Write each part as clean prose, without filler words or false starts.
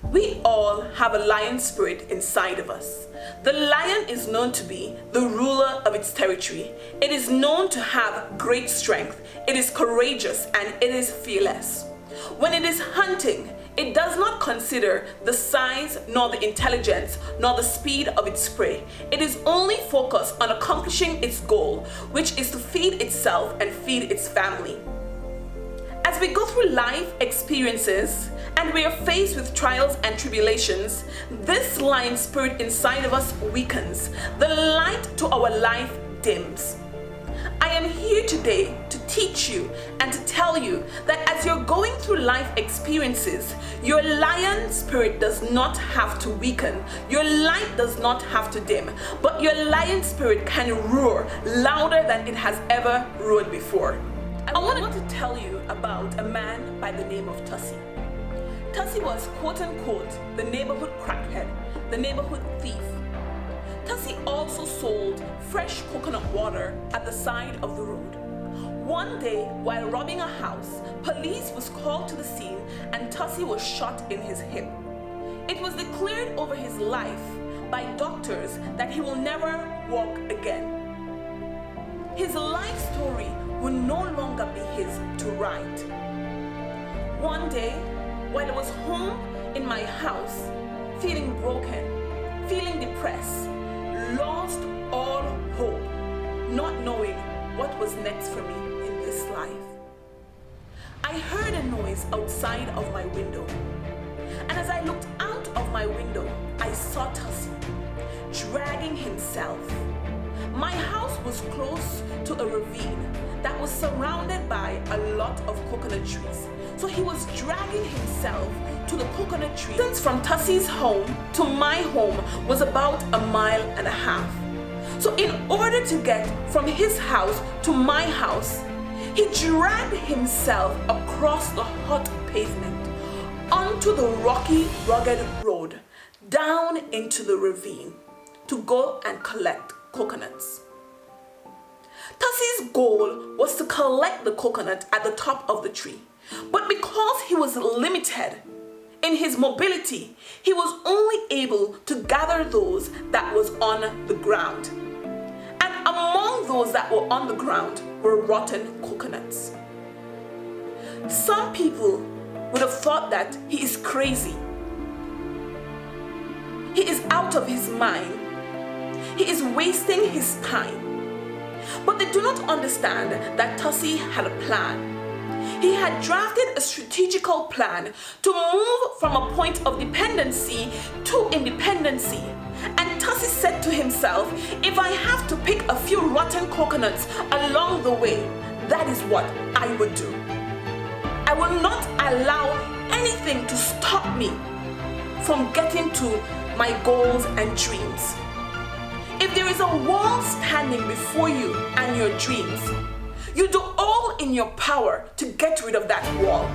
We all have a lion spirit inside of us. The lion is known to be the ruler of its territory. It is known to have great strength. It is courageous and it is fearless. When it is hunting, it does not consider the size, nor the intelligence, nor the speed of its prey. It is only focused on accomplishing its goal, which is to feed itself and feed its family. As we go through life experiences and we are faced with trials and tribulations, this lion spirit inside of us weakens. The light to our life dims. I am here today to teach you and to tell you that as you're going through life experiences, your lion spirit does not have to weaken. Your light does not have to dim, but your lion spirit can roar louder than it has ever roared before. I want to tell you about a man by the name of Tussy. Tussy was quote unquote the neighborhood crackhead, the neighborhood thief. Tussy also sold fresh coconut water at the side of the road. One day, while robbing a house, police was called to the scene and Tussy was shot in his hip. It was declared over his life by doctors that he will never walk again. His life story will no longer be his to write. One day, while I was home in my house, feeling broken, feeling depressed, lost all hope, not knowing what was next for me in this life, I heard a noise outside of my window. And as I looked out of my window, I saw Tussy dragging himself. My house was close to a ravine that was surrounded by a lot of coconut trees. So he was dragging himself to the coconut tree. The distance from Tussy's home to my home was about 1.5 miles. So in order to get from his house to my house, he dragged himself across the hot pavement, onto the rocky, rugged road, down into the ravine to go and collect coconuts. Tussy's goal was to collect the coconut at the top of the tree, but because he was limited in his mobility, he was only able to gather those that was on the ground. And among those that were on the ground were rotten coconuts. Some people would have thought that he is crazy. He is out of his mind. He is wasting his time. But they do not understand that Tussy had a plan. He had drafted a strategical plan to move from a point of dependency to independency. And Tussy said to himself, if I have to pick a few rotten coconuts along the way, that is what I would do. I will not allow anything to stop me from getting to my goals and dreams. If there is a wall standing before you and your dreams, you do all in your power to get rid of that wall.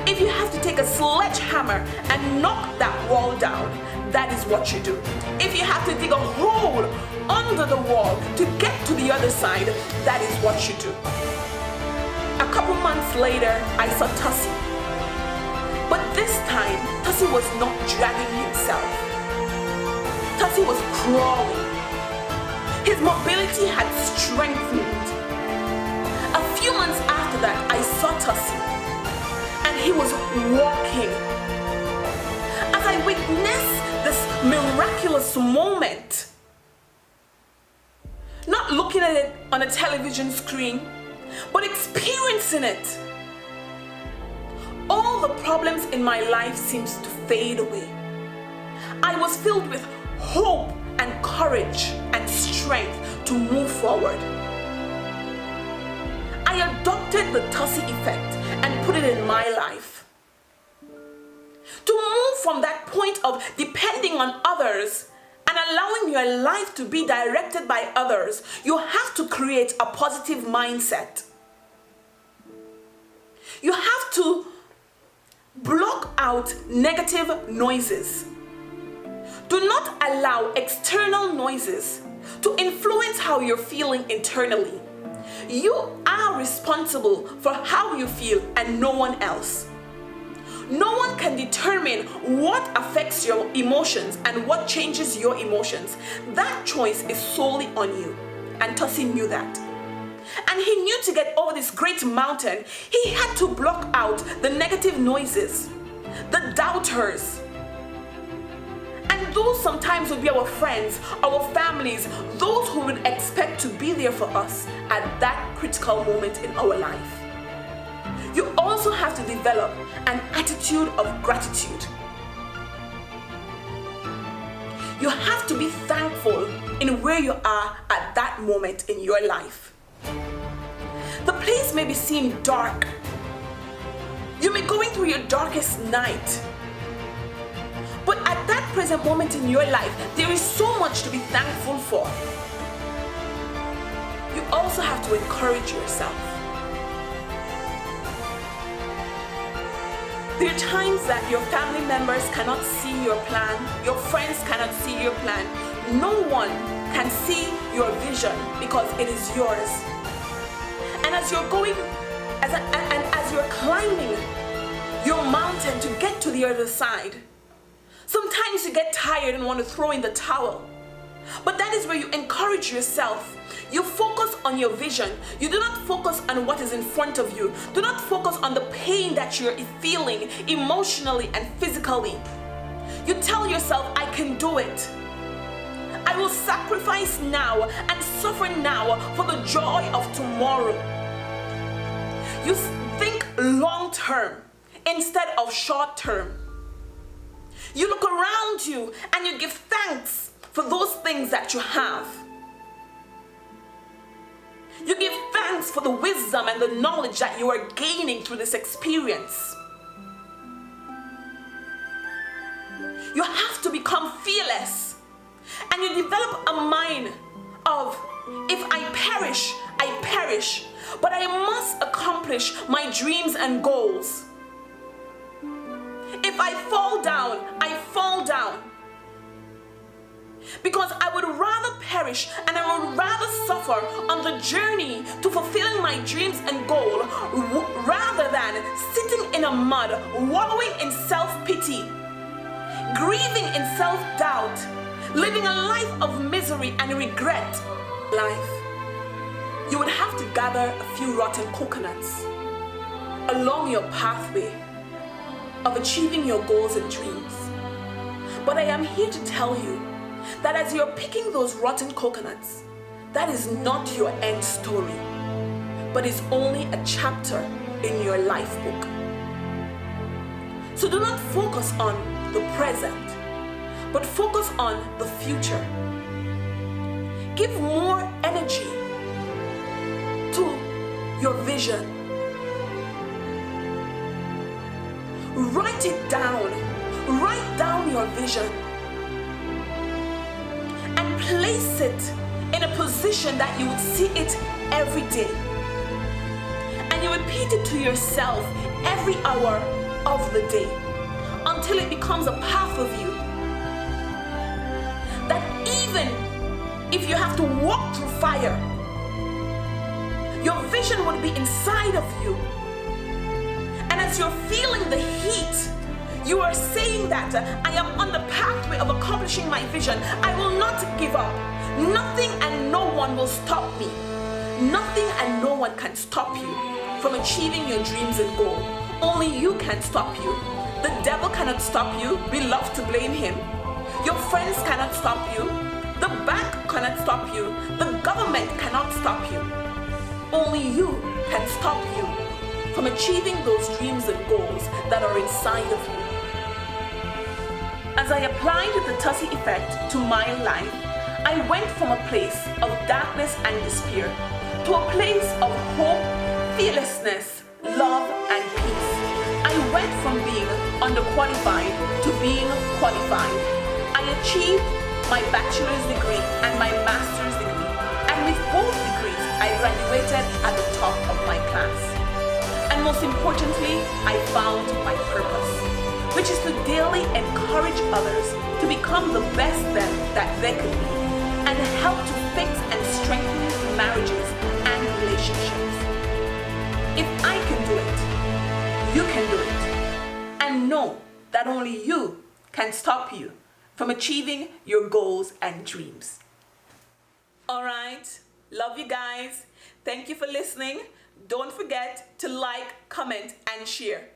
If you have to take a sledgehammer and knock that wall down, that is what you do. If you have to dig a hole under the wall to get to the other side, that is what you do. A couple months later, I saw Tussy. But this time, Tussy was not dragging himself. Tussy was crawling. His mobility had strengthened. A few months after that, I saw Tussy, and he was walking. As I witnessed this miraculous moment, not looking at it on a television screen, but experiencing it, all the problems in my life seems to fade away. I was filled with hope and courage and strength to move forward. I adopted the Tussy Effect and put it in my life. To move from that point of depending on others and allowing your life to be directed by others, you have to create a positive mindset. You have to block out negative noises. Do not allow external noises to influence how you're feeling internally. You are responsible for how you feel and no one else. No one can determine determine what affects your emotions and what changes your emotions, that choice is solely on you. And Tussy knew that. And he knew to get over this great mountain, he had to block out the negative noises, the doubters. And those sometimes would be our friends, our families, those who would expect to be there for us at that critical moment in our life. You also have to develop an attitude of gratitude. You have to be thankful in where you are at that moment in your life. The place may be seem dark. You may be going through your darkest night. But at that present moment in your life, there is so much to be thankful for. You also have to encourage yourself. There are times that your family members cannot see your plan, your friends cannot see your plan. No one can see your vision because it is yours. And as you're going, as you're climbing your mountain to get to the other side, sometimes you get tired and want to throw in the towel. But that is where you encourage yourself. You focus on your vision. You do not focus on what is in front of you. Do not focus on the pain that you're feeling emotionally and physically. You tell yourself, I can do it. I will sacrifice now and suffer now for the joy of tomorrow. You think long term instead of short term. You look around you and you give thanks for those things that you have. You give thanks for the wisdom and the knowledge that you are gaining through this experience. You have to become fearless, and you develop a mind of, if I perish, but I must accomplish my dreams and goals. If I fall down, I fall down. Because I would rather perish and I would rather suffer on the journey to fulfilling my dreams and goal rather than sitting in a mud, wallowing in self-pity, grieving in self-doubt, living a life of misery and regret. You would have to gather a few rotten coconuts along your pathway of achieving your goals and dreams. But I am here to tell you that as you're picking those rotten coconuts, that is not your end story, but is only a chapter in your life book. So do not focus on the present, but focus on the future. Give more energy to your vision. Write it down. Write down your vision. And place it in a position that you would see it every day. And you repeat it to yourself every hour of the day until it becomes a part of you. That even if you have to walk through fire, your vision would be inside of you. And as you're feeling the heat, you are saying that I am on the pathway of accomplishing my vision. I will not give up. Nothing and no one will stop me. Nothing and no one can stop you from achieving your dreams and goals. Only you can stop you. The devil cannot stop you. We love to blame him. Your friends cannot stop you. The bank cannot stop you. The government cannot stop you. Only you can stop you from achieving those dreams and goals that are inside of you. As I applied the Tussy Effect to my life, I went from a place of darkness and despair to a place of hope, fearlessness, love, and peace. I went from being underqualified to being qualified. I achieved my bachelor's degree and my master's degree, and with both degrees, I graduated at the top of my class. And most importantly, I found my purpose, which is to daily encourage others to become the best them that they could be, and help to fix and strengthen marriages and relationships. If I can do it, you can do it. And know that only you can stop you from achieving your goals and dreams. All right, love you guys. Thank you for listening. Don't forget to like, comment, and share.